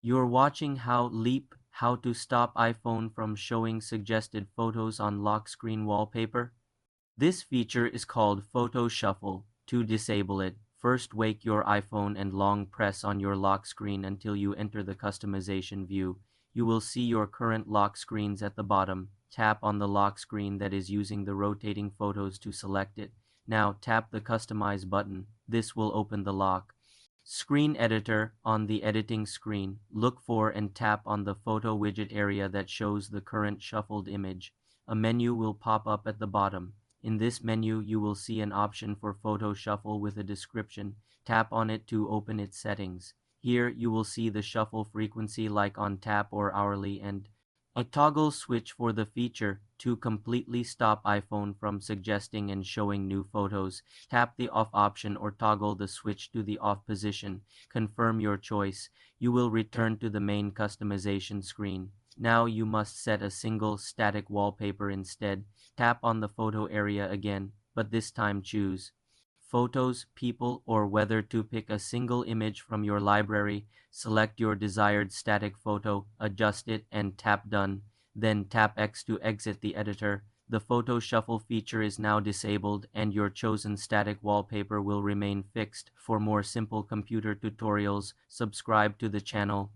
You're watching how to stop iPhone from showing suggested photos on lock screen wallpaper. This feature is called Photo Shuffle. To disable it, first wake your iPhone and long press on your lock screen until you enter the customization view. You will see your current lock screens at the bottom. Tap on the lock screen that is using the rotating photos to select it. Now tap the Customize button. This will open the lock screen editor on the editing screen. Look for and tap on the photo widget area that shows the current shuffled image. A menu will pop up at the bottom. In this menu, you will see an option for Photo Shuffle with a description. Tap on it to open its settings. Here, you will see the shuffle frequency like on tap or hourly and a toggle switch for the feature. To completely stop iPhone from suggesting and showing new photos, tap the off option or toggle the switch to the off position. Confirm your choice. You will return to the main customization screen. Now you must set a single static wallpaper instead. Tap on the photo area again, but this time choose photos, people, or whether to pick a single image from your library. Select your desired static photo, adjust it, and tap Done. Then tap X to exit the editor. The photo shuffle feature is now disabled and your chosen static wallpaper will remain fixed. For more simple computer tutorials, subscribe to the channel.